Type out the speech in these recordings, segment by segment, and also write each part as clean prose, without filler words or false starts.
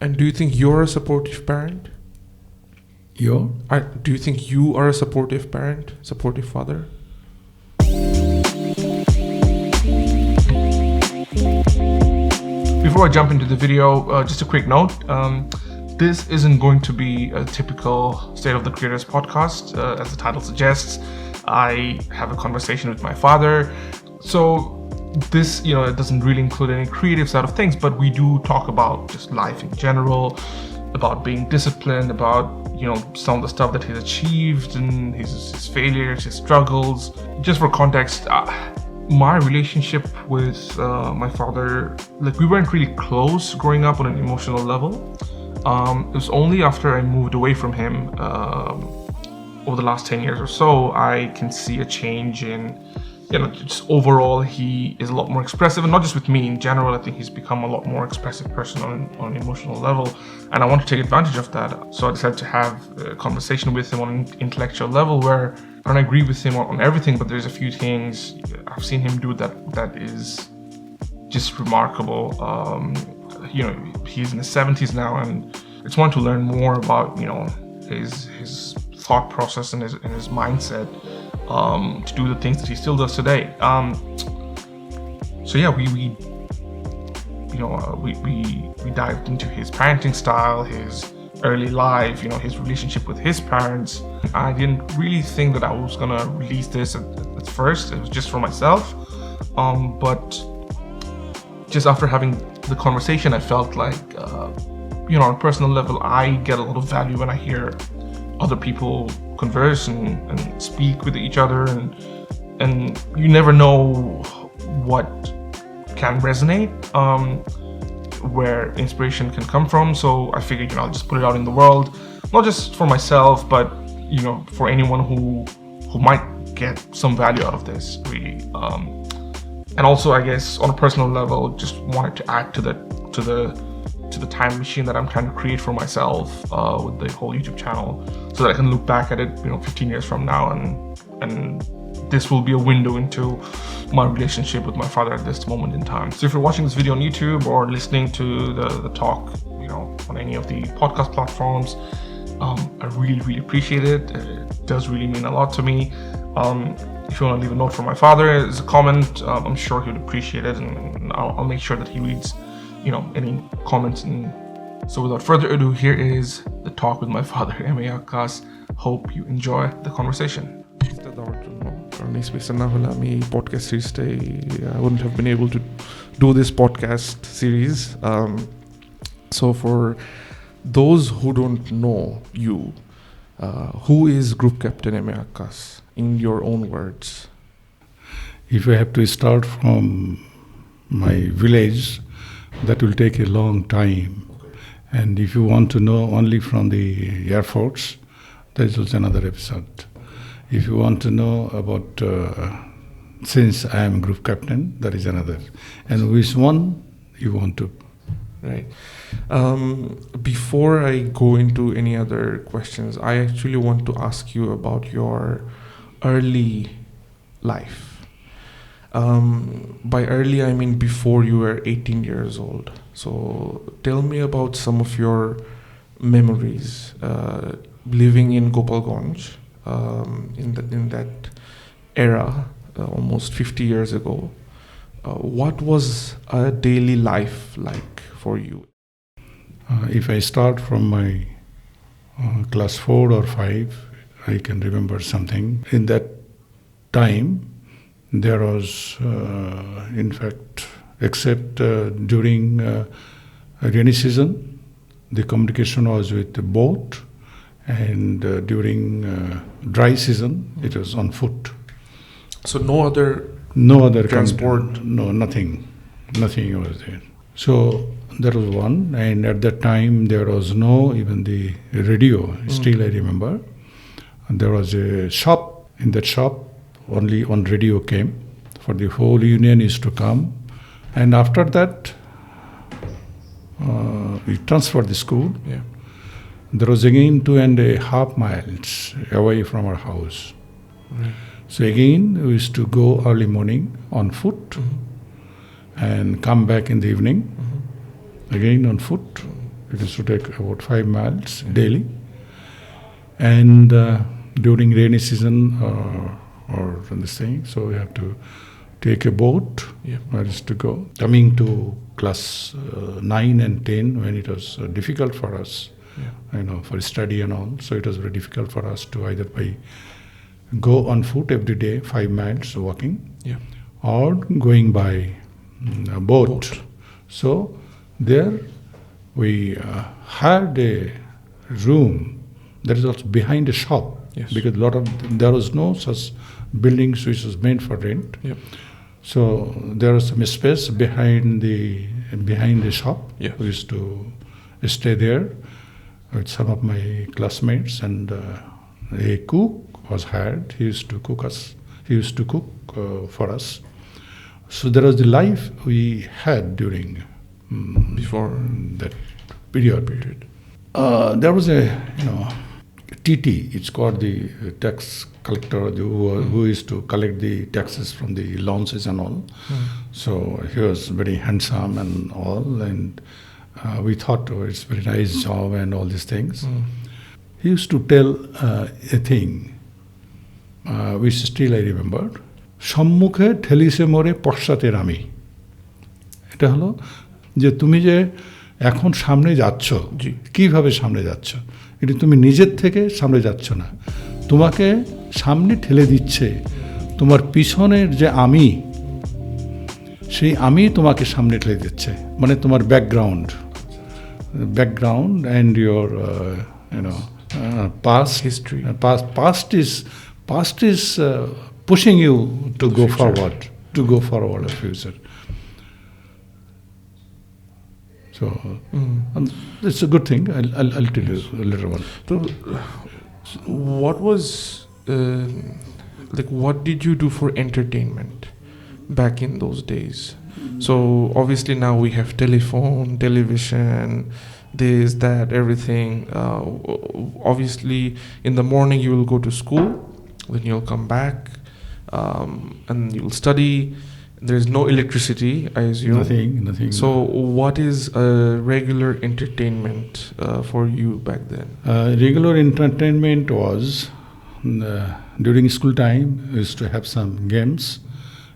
And do you think you're a supportive parent? Do you think you are a supportive parent, supportive father? Before I jump into the video, just a quick note. This isn't going to be a typical State of the Creators podcast. As the title suggests, I have a conversation with my father. So this, it doesn't really include any creative side of things, but we do talk about just life in general, about being disciplined, about, some of the stuff that he's achieved and his failures, his struggles. Just for context, my relationship with my father, we weren't really close growing up on an emotional level. It was only after I moved away from him over the last 10 years or so, I can see a change in, just overall he is a lot more expressive, and not just with me in general. I think he's become a lot more expressive person on an emotional level, and I want to take advantage of that. So I decided to have a conversation with him on an intellectual level where I don't agree with him on everything, but there's a few things I've seen him do that is just remarkable. He's in his 70s now, and I just want to learn more about his thought process and his mindset to do the things that he still does today. So yeah, we dived into his parenting style, his early life, his relationship with his parents. I didn't really think that I was gonna release this at first. It was just for myself, but just after having the conversation, I felt like on a personal level, I get a lot of value when I hear other people converse and speak with each other, and you never know what can resonate, where inspiration can come from. So I figured, I'll just put it out in the world, not just for myself, but for anyone who might get some value out of this, really. And also, I guess on a personal level, just wanted to add to the time machine that I'm trying to create for myself with the whole YouTube channel, so that I can look back at it 15 years from now, and this will be a window into my relationship with my father at this moment in time. So if you're watching this video on YouTube or listening to the talk on any of the podcast platforms, I really, really appreciate it. It does really mean a lot to me. If you want to leave a note for my father as a comment, I'm sure he would appreciate it, and I'll make sure that he reads any comments. And so without further ado, here is the talk with my father, M.A. Akas. Hope you enjoy the conversation. I wouldn't have been able to do this podcast series. So for those who don't know you, who is Group Captain M.A. Akas in your own words? If I have to start from my village, that will take a long time. Okay. And if you want to know only from the Air Force, that is another episode. If you want to know about, since I am group captain, that is another. And which one you want to? Right. Before I go into any other questions, I actually want to ask you about your early life. By early, I mean before you were 18 years old. So tell me about some of your memories living in Gopalgonj in that era, almost 50 years ago. What was a daily life like for you? If I start from my class 4 or 5, I can remember something. In that time, there was, in fact, except during rainy season, the communication was with the boat, and during dry season, it was on foot. So no other transport? Nothing was there. So that was one, and at that time there was no even the radio. Still I remember, and there was a shop. In that shop, only one radio came. For the whole union is to come, and after that, we transferred the school. Yeah. There was again 2.5 miles away from our house. Right. So again, we used to go early morning on foot and come back in the evening, again on foot. It used to take about 5 miles daily. And during rainy season or this thing, so we have to take a boat. Yeah. Where is to go. Coming to class 9 and 10, when it was difficult for us, for study and all. So it was very difficult for us to either go on foot every day, 5 miles walking, or going by a boat. So there we had a room that is also behind a shop, because there was no such buildings which was meant for rent. So there was some space behind the shop. We used to stay there with some of my classmates, and a cook was hired. He used to cook for us. So there was the life we had during before that period. There was a TT. It's called the tax collector, who used to collect the taxes from the launches and all. So he was very handsome and all, and we thought, it's a very nice job and all these things. He used to tell a thing, which still I remember. সম্মুখে ঠেলিছে মোরে পশ্চাতে rummy. এটা হলো যে তুমি যে এখন সামনে যাচ্ছ, কিভাবে সামনে যাচ্ছ, এটা তুমি নিজের থেকে সামনে যাচ্ছ না, তোমাকে সামনে ঠেলে দিচ্ছে তোমার পিছনের যে আমি, সেই আমি তোমাকে সামনে ঠেলে দিচ্ছে, মানে তোমার background and your past history. Past is pushing you to go forward, a future. So it's a good thing. I'll tell you later on. So, what was what did you do for entertainment back in those days? So obviously now we have telephone, television, this, that, everything. Obviously in the morning you will go to school, then you'll come back, and you'll study. There's no electricity, I assume. Nothing. So what is regular entertainment for you back then? Regular entertainment was during school time. We used to have some games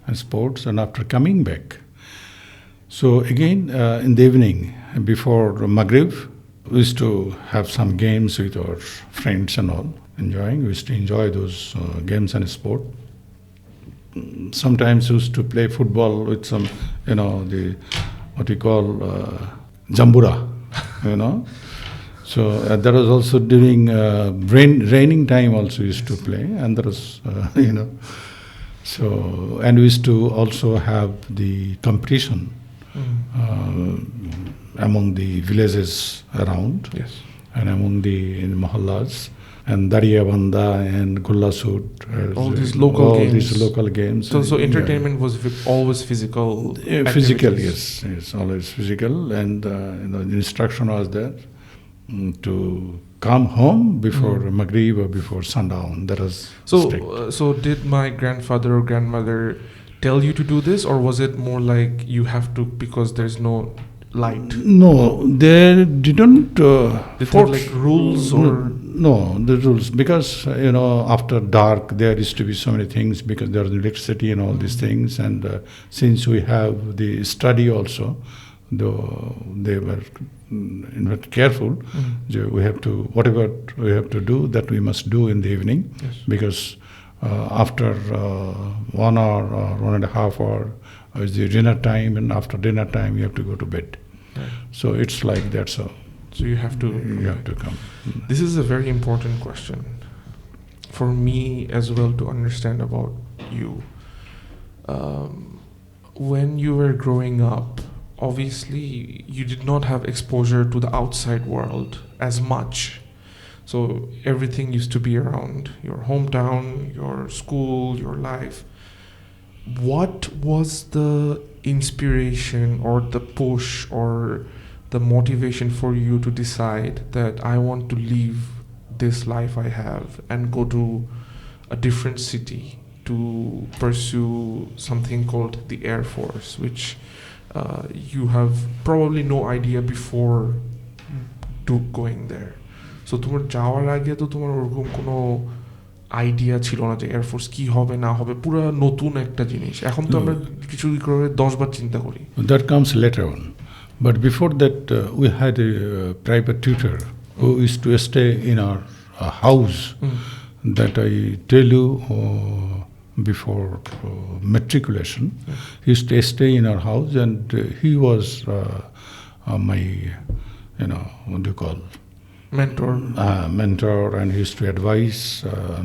and sports, and after coming back, so again in the evening before Maghrib, we used to have some games with our friends and all, enjoying. We used to enjoy those games and sport. Sometimes we used to play football with some, what we call jambura, So that was also during raining time also we used to play, and there was, So, and we used to also have the competition among the villages around, and among the mahallas, and Dariyabanda and Gullasut. All these local games. So entertainment was always physical. Physical, yes, always physical, and the instruction was there to come home before Maghrib or before sundown. That was strict. So did my grandfather or grandmother tell you to do this, or was it more like you have to because there's no light? No, they didn't. They had like rules or no, the rules, because after dark there used to be so many things, because there was electricity and all these things, and since we have the study also, though they were careful. We have to, whatever we have to do, that we must do in the evening, because after 1 hour or 1.5 hour is the dinner time, and after dinner time you have to go to bed. So it's like that. So you have to come. This is a very important question for me as well to understand about you. When you were growing up, obviously you did not have exposure to the outside world as much. So everything used to be around your hometown, your school, your life. What was the inspiration or the push or the motivation for you to decide that I want to leave this life I have and go to a different city to pursue something called the Air Force, which you have probably no idea before to going there. So তোমার যাওয়ার আগে তো তোমার ওরকম কোনো idea ছিল না যে এয়ারফোর্স কি হবে না হবে, পুরো নতুন একটা জিনিস। এখন তো আমরা কিছু করে 10 বার চিন্তা করি। That comes later on. But before that, we had a private tutor who used to stay in our house that I tell you before matriculation. He used to stay in our house, and he was my, what do you call? Mentor, and he used to advise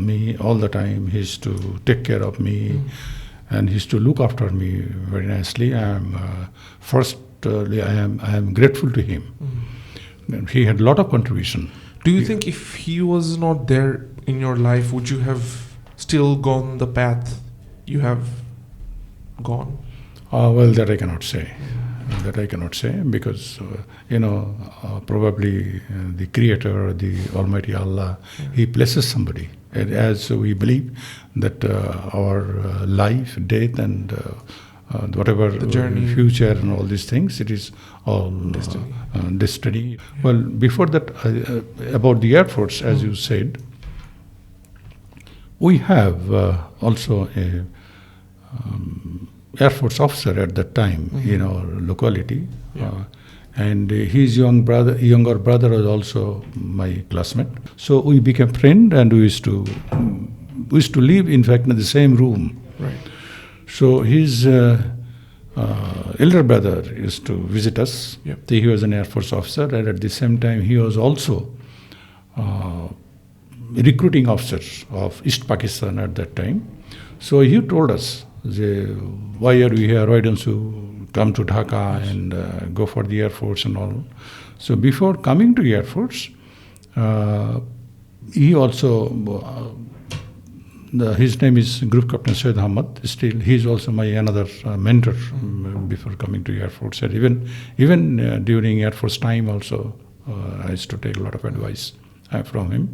me all the time. He used to take care of me, and he used to look after me very nicely. I am grateful to him. He had a lot of contribution. Do you think if he was not there in your life, would you have still gone the path you have gone? Well, that I cannot say. Because probably the Creator, the Almighty Allah, He places somebody. And as we believe that our life, death, and whatever the journey, future, and all these things, it is all destiny. Well, before that, about the Air Force, as you said, we have also a Air Force officer at that time in our locality, and his younger brother was also my classmate. So we became friends, and we used to live, in fact, in the same room. Right. So his elder brother used to visit us. Yep. He was an Air Force officer, and at the same time he was also recruiting officer of East Pakistan at that time. So he told us, why are we here? Why don't you come to Dhaka and go for the Air Force and all? So before coming to Air Force, he also, his name is Group Captain Syed Ahmad. Still, he is also my another mentor before coming to Air Force. And even during Air Force time also, I used to take a lot of advice from him.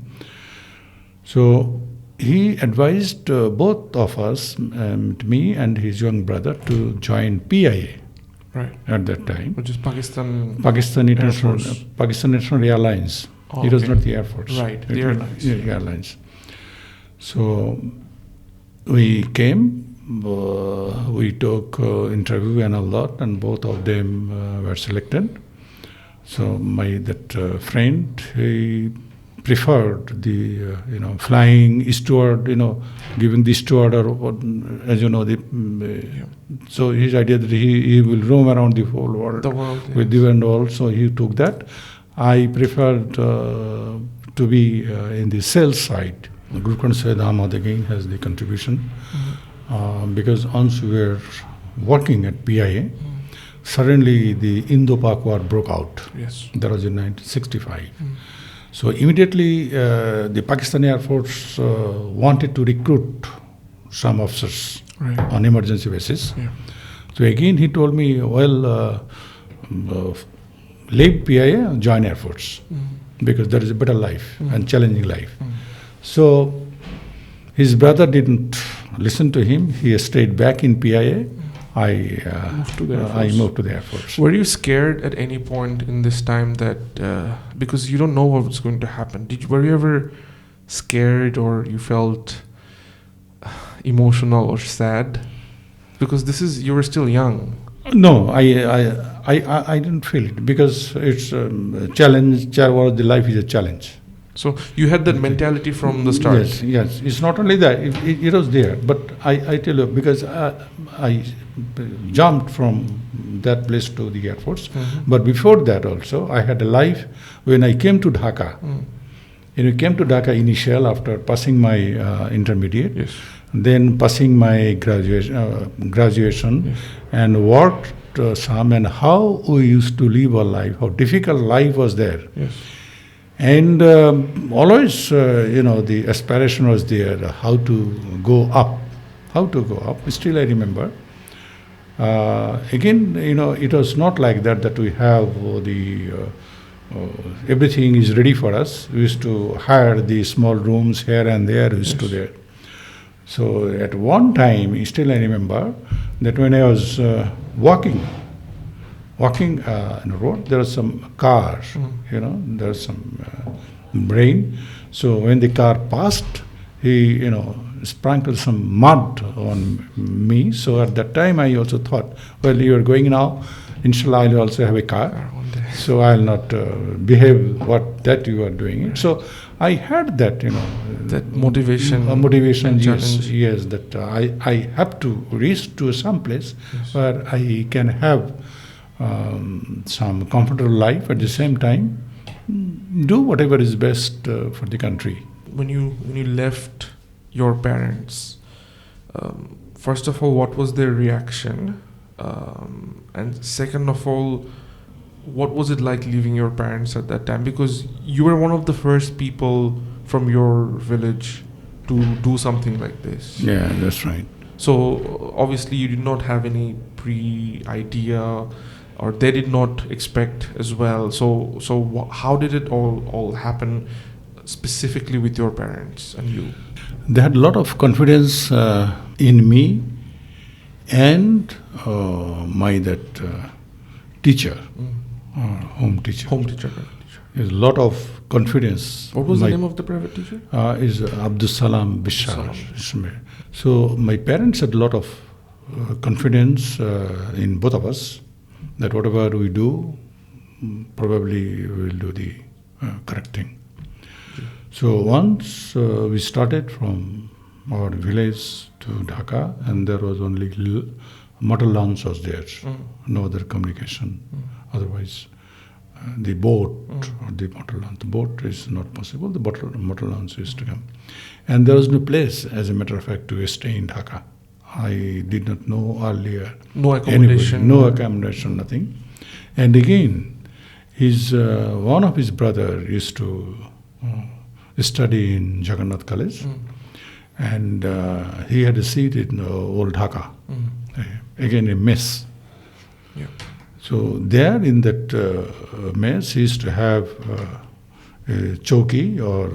So he advised both of us, me and his young brother, to join PIA. Right. At that time, which is Pakistan International Airlines. It was not the Air Force. Right, the airlines. So we came, we took interview and a lot, and both of them were selected. So that friend, he preferred the flying steward, giving the steward, or as you know, so his idea that he will roam around the whole world, with you and all. So he took that. I preferred to be in the sales side. Group Captain Syed Ahmad again has the contribution, because once we were working at PIA, suddenly the Indo-Pak War broke out. Yes. That was in 1965. So immediately the Pakistani Air Force wanted to recruit some officers on emergency basis. Yeah. So again he told me, well, leave PIA, join Air Force, because there is a better life and challenging life. So his brother didn't listen to him. He stayed back in PIA. I moved to the Air Force. Were you scared at any point in this time that because you don't know what's going to happen? Were you ever scared, or you felt emotional or sad? Because you were still young. No, I didn't feel it, because it's a challenge. The life is a challenge. So you had that mentality from the start. Yes. It's not only that; it was there. But I tell you, because I jumped from that place to the Air Force. But before that also, I had a life when I came to Dhaka. Came to Dhaka initial after passing my intermediate, then passing my graduation, and worked some, and how we used to live our life, how difficult life was there. Yes. And always, the aspiration was there, how to go up. Still I remember. Again, it was not like that we have everything is ready for us. We used to hire the small rooms here and there, we used to there. So at one time, still I remember, that when I was walking walking in the road, there are some cars, there's some rain. So when the car passed, he, sprinkled some mud on me. So at that time, I also thought, well, you are going now, inshallah, I'll also have a car. So I'll not behave that you are doing. Right. So I had that, that motivation. Motivation, yes, that I have to reach to some place where I can have some comfortable life at the same time, do whatever is best for the country. When you left your parents, first of all, what was their reaction? And second of all, what was it like leaving your parents at that time? Because you were one of the first people from your village to do something like this. Yeah, that's right. So obviously you did not have any pre-idea, or they did not expect as well. So how did it all happen specifically with your parents and you? They had a lot of confidence in me and my teacher, home teacher. There's a lot of confidence. What was the name of the private teacher? Is Abdul Salam Bishar. So my parents had a lot of confidence in both of us, that whatever we do, probably we will do the correct thing. So once we started from our village to Dhaka, and there was only motor launch was there, no other communication. Otherwise, the boat or the motor launch. The boat is not possible. The motor launch is to come, and there was no place, as a matter of fact, to stay in Dhaka. I did not know earlier. No accommodation. No accommodation, nothing. And again, one of his brother used to study in Jagannath College, and he had a seat in old Dhaka. Again, a mess. Yeah. So there in that mess, he used to have a choki or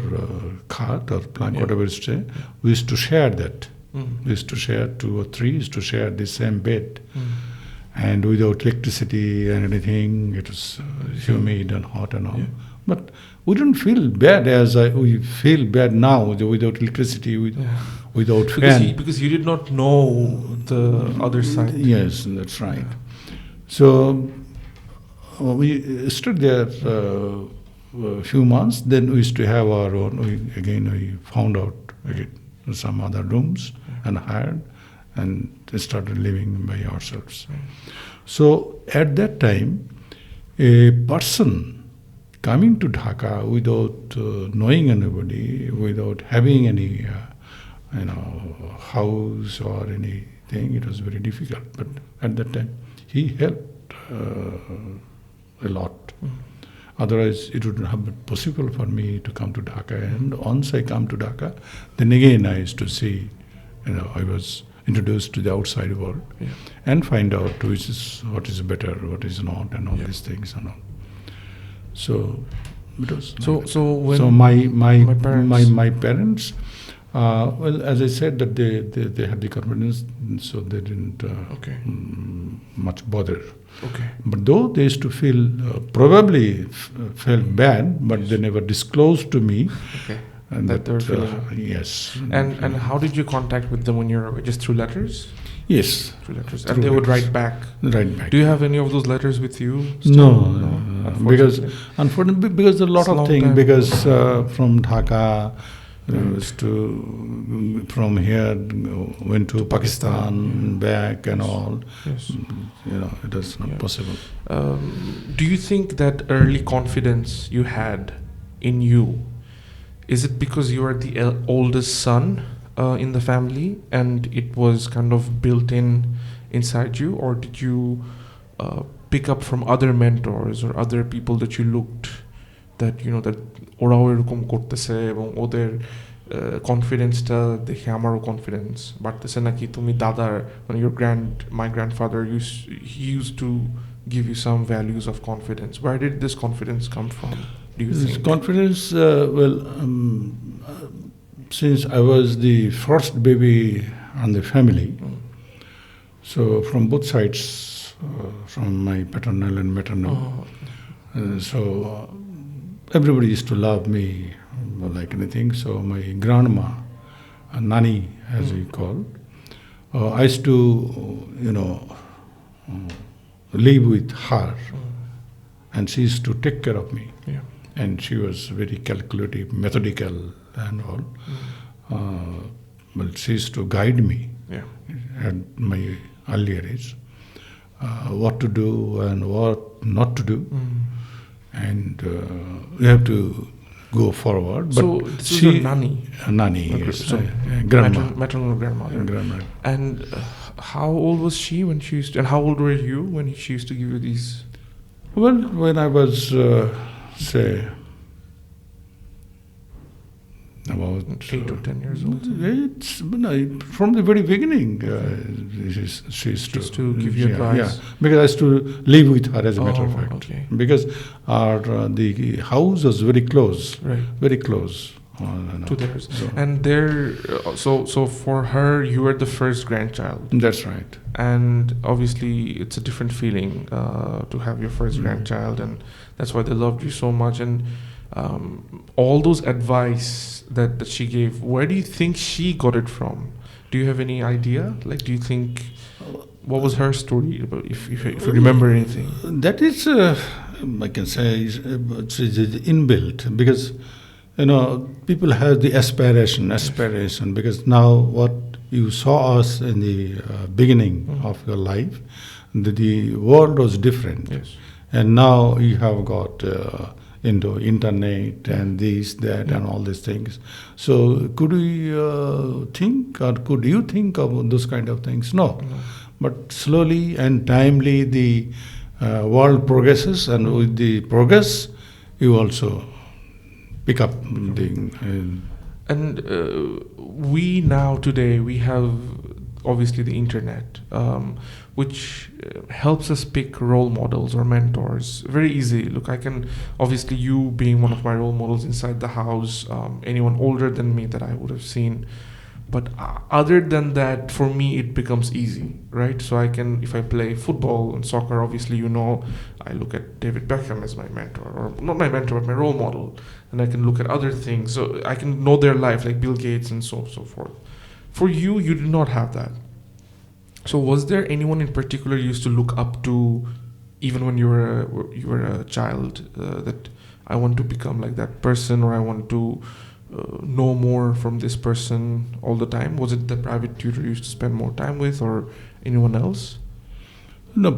cart or plank, whatever is there. We used to share that. We used to share 2 or 3, used to share the same bed. And without electricity and anything, it was humid and hot and all. Yeah. But we didn't feel bad as we feel bad now without electricity, without fan. Because you did not know the other side. Yes, that's right. So we stood there a few months. Then we used to have our own. We found out some other rooms and hired, and started living by ourselves. So at that time, a person coming to Dhaka without knowing anybody, without having any house or anything, it was very difficult. But at that time, he helped a lot. Otherwise, it wouldn't have been possible for me to come to Dhaka. And once I come to Dhaka, then again I used to see, I was introduced to the outside world and find out what is better, what is not, and all these things and all. So it was. So my parents. Well, as I said, that they had the confidence, so they didn't much bother. Okay. But though they used to feel probably felt bad, but they never disclosed to me. Okay. And that they were feeling. Yes. And how did you contact with them when you were away? Just through letters? Yes. Through letters. And they would write back. Do you have any of those letters with you? No. Because unfortunately, because a lot of things. Because from Dhaka. From here went to Pakistan, back and all. Yes. It was not possible. Do you think that early confidence you had in you, is it because you are the oldest son in the family and it was kind of built inside you, or did you pick up from other mentors or other people that you looked that that ওরাও এরকম করতেছে এবং ওদের কনফিডেন্সটা দেখে আমারও confidence বাড়তেছে নাকি তুমি দাদার মানে my grandfather used to give you some values of confidence? Where did this confidence come from, do you think? Confidence, since I was the first baby on the family, so from both sides from my paternal and maternal. Oh, So everybody used to love me like anything. So my grandma, Nani, as we call, I used to, live with her, and she used to take care of me. yeah. And she was very calculative, methodical, and all. But she used to guide me Yeah. at my earlier age, what to do and what not to do, and we have to go forward. But So this is your nanny, Nani, Okay, yes, so grandma, maternal grandmother. grandma. And how old was she when she used to, and how old were you when she used to give you these? Well, when I was, say, about 8 or 10 years old? It's from the very beginning. She used to give you advice? Yeah, because I used to live with her, as a matter of Oh, fact. okay. Because our the house was very close, Right. very close. To theirs. So- And there, so for her, you were the first grandchild. That's right. And obviously, it's a different feeling to have your first grandchild, and that's why they loved you so much. And all those advice that she gave, where do you think she got it from? Do you have any idea? Like, do you think, what was her story about, if you remember anything? That is, I can say, it's inbuilt, because people have the aspiration, because now what you saw us in the beginning of your life, the world was different. Yes. And now you have got into internet and this, that, and all these things. So could we think, or could you think of those kind of things? No. But slowly and timely the world progresses, and with the progress, you also pick up the... And we now, today, we have obviously the internet, which helps us pick role models or mentors very easily. Look, I can, obviously you being one of my role models inside the house, anyone older than me that I would have seen. But other than that, for me, it becomes easy, right? So I can, if I play football and soccer, obviously, I look at David Beckham as my mentor, or not my mentor, but my role model. And I can look at other things. So I can know their life, like Bill Gates and so forth. For you, you did not have that. So was there anyone in particular you used to look up to, even when you were a child, that I want to become like that person, or I want to know more from this person all the time? Was it the private tutor you used to spend more time with, or anyone else? No,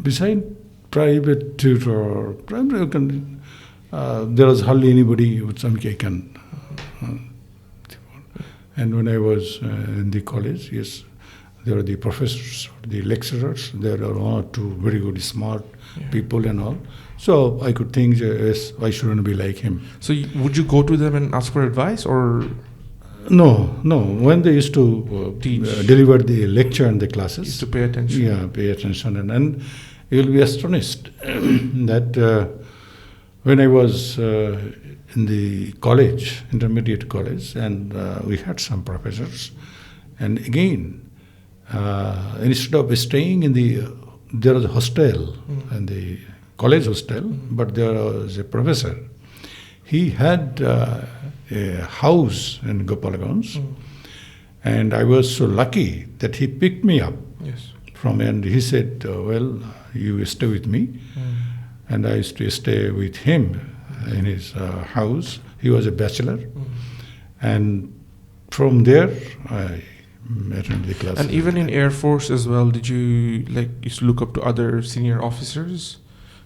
beside private tutor, there was hardly anybody with some I can. And when I was in the college, yes, there were the professors, the lecturers. There were one or two very good, smart people and all. So I could think, yes, I shouldn't be like him. So would you go to them and ask for advice, or? No. When they used to Teach. Deliver the lecture in the classes, Used to pay attention? Yeah, pay attention. And you'll be astonished that when I was in the college, intermediate college, and we had some professors, and again, instead of staying in there was a hostel, in the college hostel, but there was a professor. He had a house in Gopalgonj, and I was so lucky that he picked me up. Yes. And he said, well, you stay with me. And I used to stay with him in his house. He was a bachelor. And from there, I attended the class. And even in Air Force as well, did you used to look up to other senior officers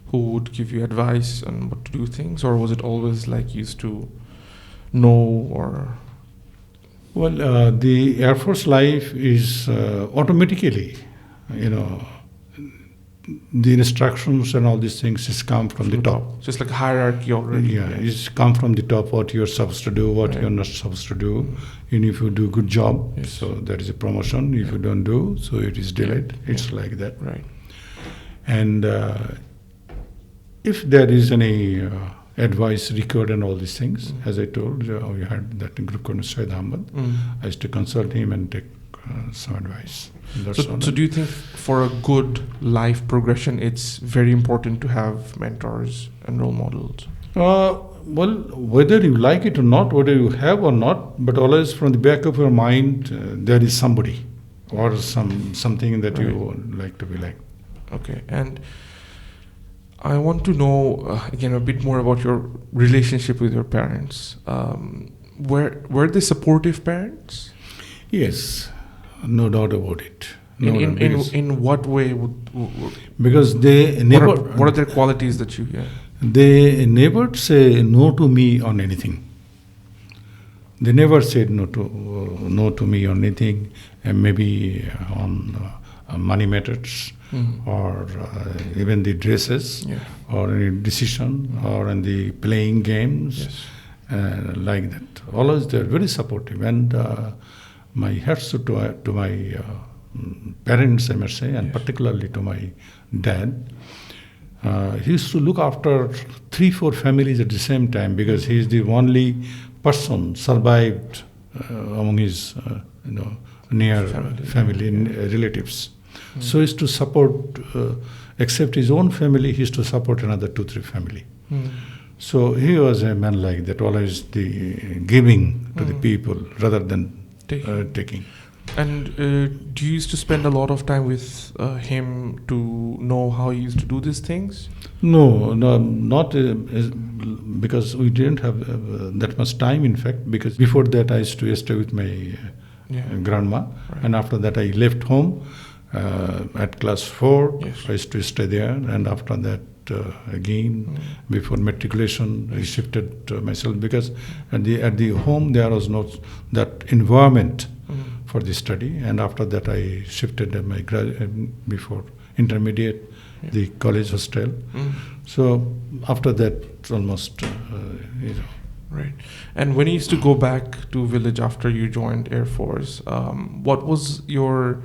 who would give you advice on what to do things, or was it always like you used to know, or? Well, the Air Force life is automatically, the instructions and all these things just come from the top. Just like hierarchy already. Yeah, it's come from the top, what you're supposed to do, what you're not supposed to do. And if you do a good job, so that is a promotion. If you don't do, so it is delayed. It's like that. Right. And if there is any advice record and all these things. As I told you, we had that group called Syed Ahmed. I used to consult him and take some advice. So do you think for a good life progression, it's very important to have mentors and role models? Well, whether you like it or not, whether you have or not, but always from the back of your mind, there is somebody or something that you would like to be like. Okay, and I want to know again a bit more about your relationship with your parents. Were they supportive parents? Yes, no doubt about it. In what way would because they never. What are their qualities that you? Yeah. They never say no to me on anything. They never said no to me on anything, and maybe on money matters, or even the dresses, or any decision, or in the playing games, like that. Always they're very supportive, and my hats to my parents, I must say, and particularly to my dad. He used to look after 3-4 families at the same time because he is the only person survived among his near family relatives. So he used to support, except his own family, he used to support another 2-3 family. So he was a man like that, always the giving to the people rather than taking. And do you used to spend a lot of time with him to know how he used to do these things? No, not because we didn't have that much time, in fact, because before that I used to stay with my grandma, and after that I left home at class 4. I used to stay there, and after that again, before matriculation, I shifted myself because at the home there was not that environment for the study, and after that I shifted my before intermediate, the college hostel. So after that, almost Right. And when you used to go back to village after you joined Air Force, what was your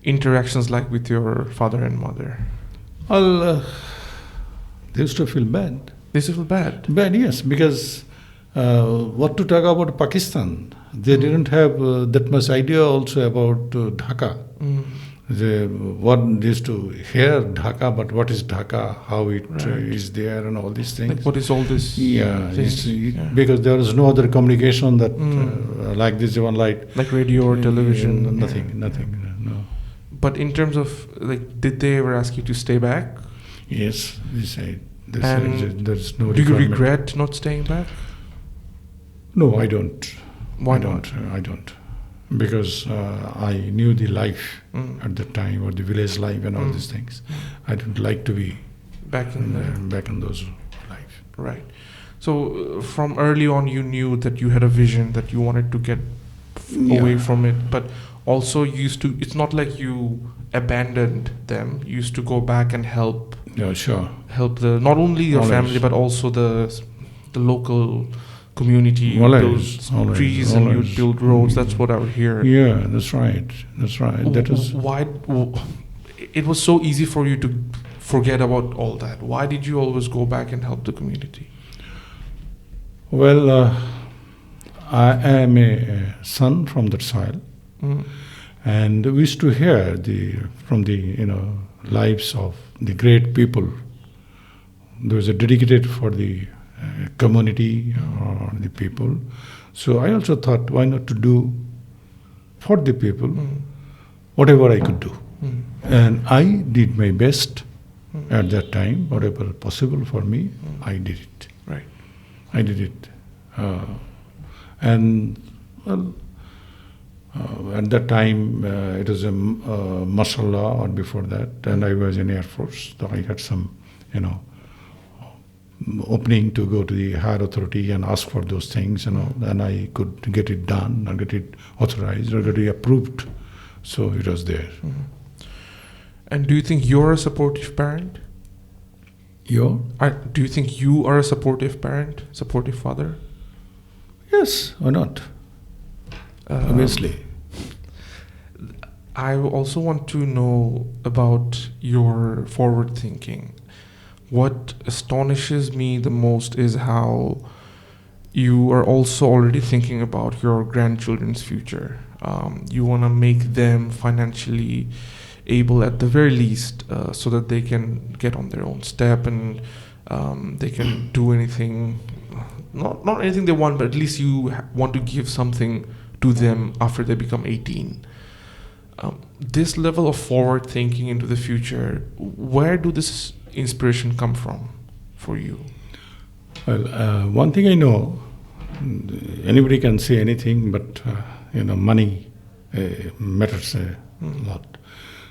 interactions like with your father and mother? Well, they used to feel bad. They used to feel bad? Bad, yes, because what to talk about Pakistan? They didn't have that much idea also about Dhaka. They used to hear Dhaka, but what is Dhaka, how it is there, and all these things. Like what is all this? Because there was no other communication that like this one light. Like radio or television? Nothing, no. But in terms of, like, did they ever ask you to stay back? Yes, they said. There's no do you regret not staying back? No, I don't. Why not? I don't. Because I knew the life at the time, or the village life and all these things. I don't like to be back in those life. Right. So from early on you knew that you had a vision, that you wanted to get away from it, but also you used to, it's not like you abandoned them, you used to go back and help. Yeah, sure. Help not only your family but also the local community. Those trees and you'd build roads. That's what I would hear. Yeah, that's right. That is why it was so easy for you to forget about all that. Why did you always go back and help the community? Well, I am a son from that soil, and we used to hear from the lives of the great people. There was a dedicated for the community or the people. So I also thought, why not to do for the people whatever I could do. And I did my best at that time, whatever possible for me, I did it. Right. I did it. And well, at that time, it was a martial law, or before that, and I was in Air Force, so I had some, opening to go to the higher authority and ask for those things, and I could get it done, and get it authorized, or get it approved. So it was there. And do you think you're a supportive parent? Do you think you are a supportive parent, supportive father? Yes, why not? Obviously. I also want to know about your forward thinking. what astonishes me the most is how you are also already thinking about your grandchildren's future. You want to make them financially able at the very least, so that they can get on their own step, and they can do anything, not anything they want, but at least you want to give something to them after they become 18. This level of forward thinking into the future, where do this inspiration come from for you? Well, one thing I know, anybody can say anything, but money matters a lot.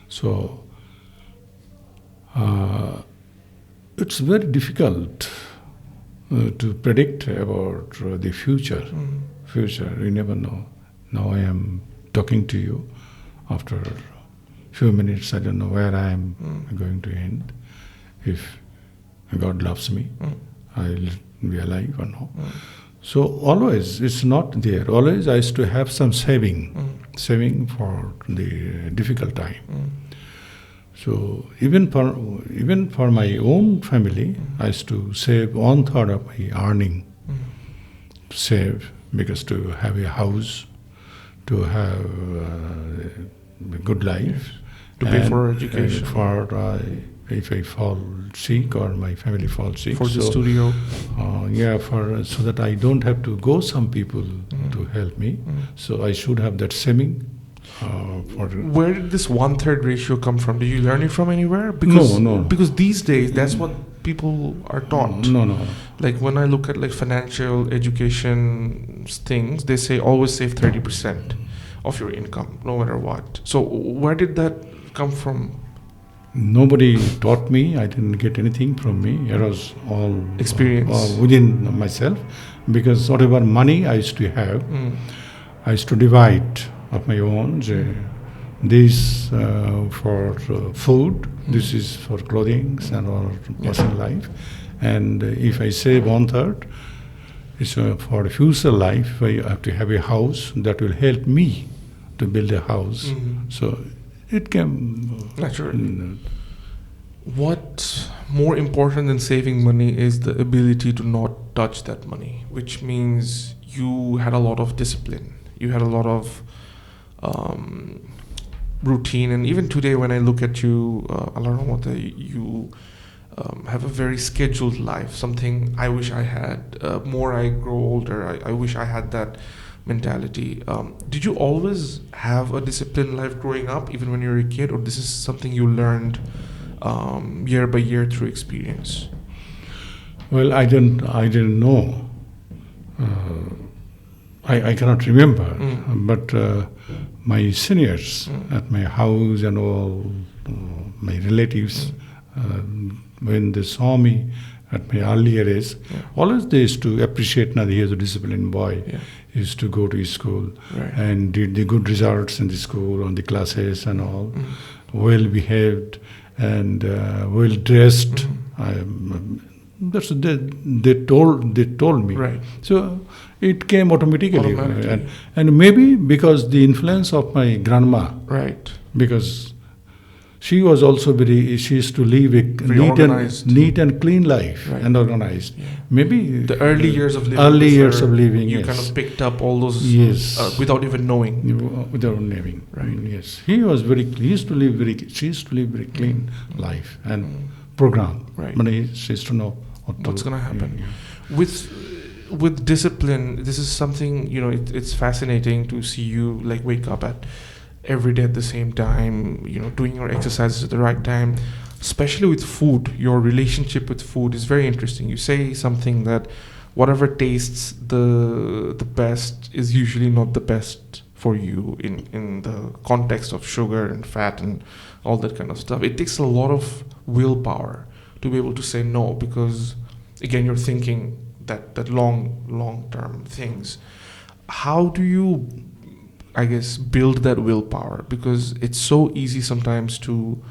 So it's very difficult to predict about the future. Future, you never know. Now I am talking to you. After a few minutes, I don't know where I am going to end. If God loves me, I'll be alive or no. So always, it's not there. Always I used to have some saving for the difficult time. So even for my own family, I used to save 1/3 of my earning. Save, because to have a house, to have a good life, to pay for education, for if I fall sick or my family falls sick, for the studio, so that I don't have to go some people to help me. So I should have that saving. Where did this 1/3 ratio come from? Did you learn it from anywhere? Because, no. Because these days, that's what people are taught. No. Like when I look at like financial education things, they say always save 30% of your income, no matter what. So where did that come from? Nobody taught me. I didn't get anything from me. It was all experience within myself. Because whatever money I used to have, I used to divide of my own. This for food, this is for clothing and our personal life. And if I save 1/3, it's for the future life. I have to have a house that will help me to build a house. So it came naturally. What more important than saving money is the ability to not touch that money, which means you had a lot of discipline. You had a lot of routine, and even today when I look at you, you have a very scheduled life. Something I wish I had. More I grow older, I wish I had that mentality. Did you always have a disciplined life growing up, even when you were a kid, or this is something you learned year by year through experience? Well, I didn't know. I cannot remember, but my seniors at my house and all my relatives, when they saw me at my earlier age, always they used to appreciate. Now he is a disciplined boy. He used to go to school and did the good results in the school, on the classes and all, well behaved and well dressed. That's they told me. Right. So it came automatically. And maybe because the influence of my grandma. Right. Because she was also she used to live a neat and clean life, and organized. Maybe the early years of living. You yes. kind of picked up all those without even knowing. Without knowing. Right. Yes. She used to live very clean life and program. Right. But she used to know what's going to happen. With discipline, this is something, it's fascinating to see you like wake up at every day at the same time, doing your exercises at the right time. Especially with food, your relationship with food is very interesting. You say something that whatever tastes the best is usually not the best for you in the context of sugar and fat and all that kind of stuff. It takes a lot of willpower to be able to say no, because again, you're thinking that long term things. How do you, I guess, build that willpower? Because it's so easy sometimes to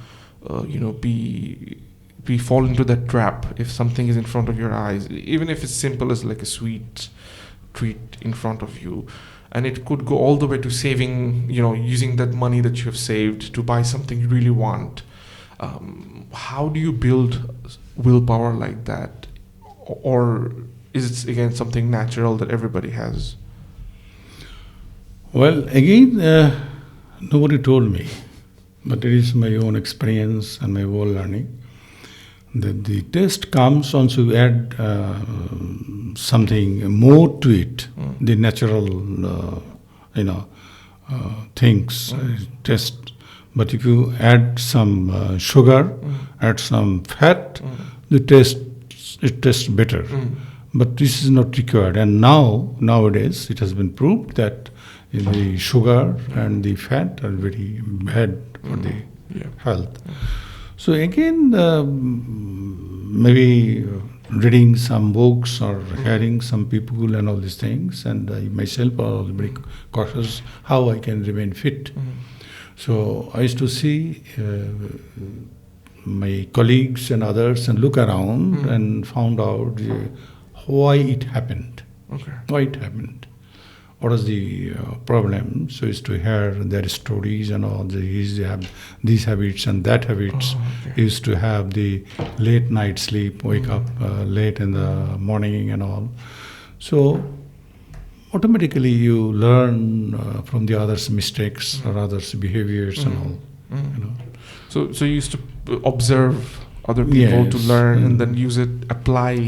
be fall into that trap if something is in front of your eyes, even if it's simple as like a sweet treat in front of you, and it could go all the way to saving, using that money that you have saved to buy something you really want. How do you build willpower like that, or is it again something natural that everybody has? Well, again, nobody told me, but it is my own experience and my own learning that the taste comes once you add something more to it, the natural, things, taste. But if you add some sugar, add some fat, it tastes better. But this is not required. And nowadays, it has been proved that the sugar and the fat are very bad for the health. So again, maybe reading some books or hearing some people and all these things, and I myself are very cautious how I can remain fit. So I used to see my colleagues and others and look around and found out why it happened. Okay. Why it happened. What was the problem? So I used to hear their stories and all. They used to have these habits and that habits. Used to have the late night sleep, wake up late in the morning and all. So automatically you learn from the others' mistakes or others' behaviors and all. So you used to observe other people to learn and then use it, applying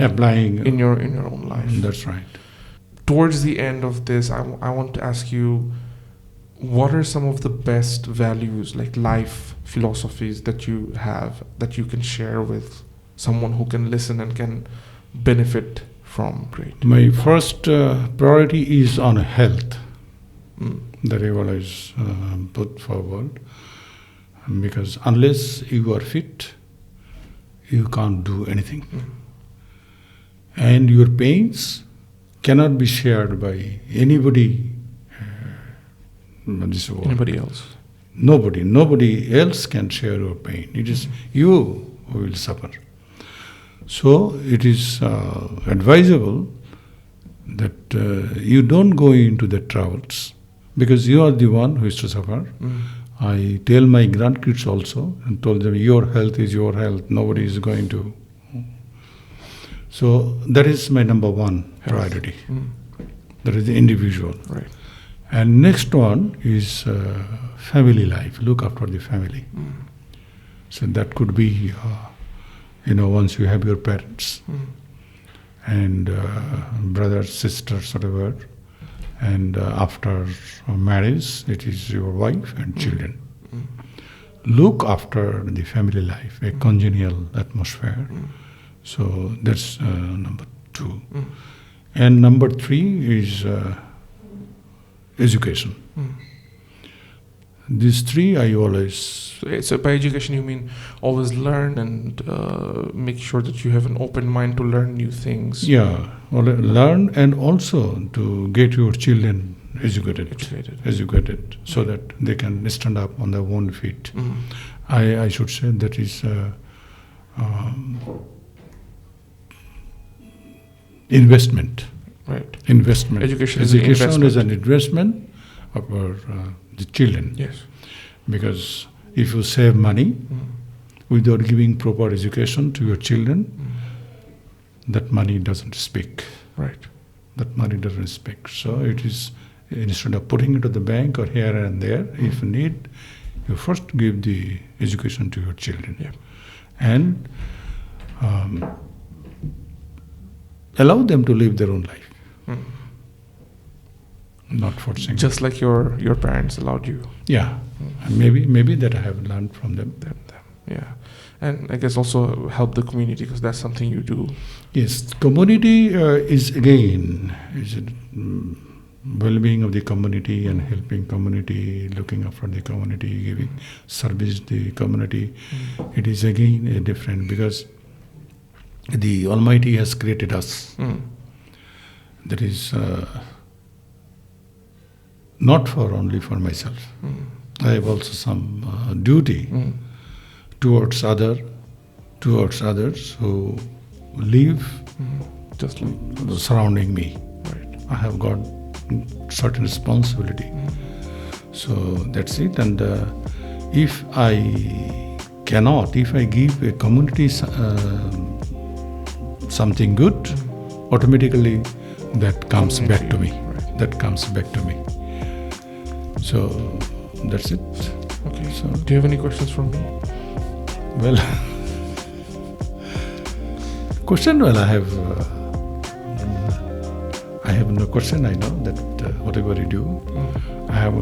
in your own life. That's right. Towards the end of this, I want to ask you, what are some of the best values, like life philosophies that you have, that you can share with someone who can listen and can benefit from? Great. My first priority is on health. That I always put forward. Because unless you are fit, you can't do anything. And your pains cannot be shared by anybody in this world. Anybody else? Nobody else can share your pain. It is you who will suffer. So it is advisable that you don't go into the troubles, because you are the one who is to suffer. I tell my grandkids also and told them, your health is your health. Nobody is going to. So that is my number one priority. That is the individual. Right. And next one is family life. Look after the family. So that could be, once you have your parents and brothers, sisters, whatever. And after marriage, it is your wife and children. Look after the family life, a congenial atmosphere. So that's number two. And number three is education. These three I always... So by education you mean always learn and make sure that you have an open mind to learn new things. Yeah, learn and also to get your children educated so that they can stand up on their own feet. I should say that is investment. Right. Investment. Education is an investment for the children. Yes. Because if you save money without giving proper education to your children, that money doesn't speak. Right. That money doesn't speak. So it is, instead of putting it to the bank or here and there, if you need, you first give the education to your children. Yeah. And allow them to live their own life. Not forcing. Just like your parents allowed you. Yeah. And maybe that I have learned from them. Yeah. And I guess also help the community, because that's something you do. Yes. Community is well-being of the community and helping community, looking after the community, giving service to the community. It is again different, because the Almighty has created us. That is not only for myself. I have also some duty towards others who live just like surrounding me. Right. I have got certain responsibility. So that's it. And if I cannot. If I give a community something good, automatically that comes back to me. Right. That comes back to me. So that's it. Okay. So, do you have any questions for me? well, question. Well, I have no question. I know that whatever you do, I have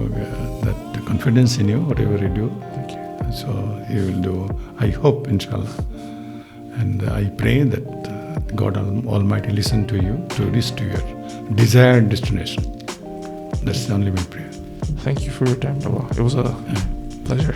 that confidence in you. Whatever you do, Thank you. so you will do. I hope, inshallah, and I pray that God Almighty listen to you to reach to your desired destination. That's only my prayer. Thank you for your time, Baba. It was a pleasure.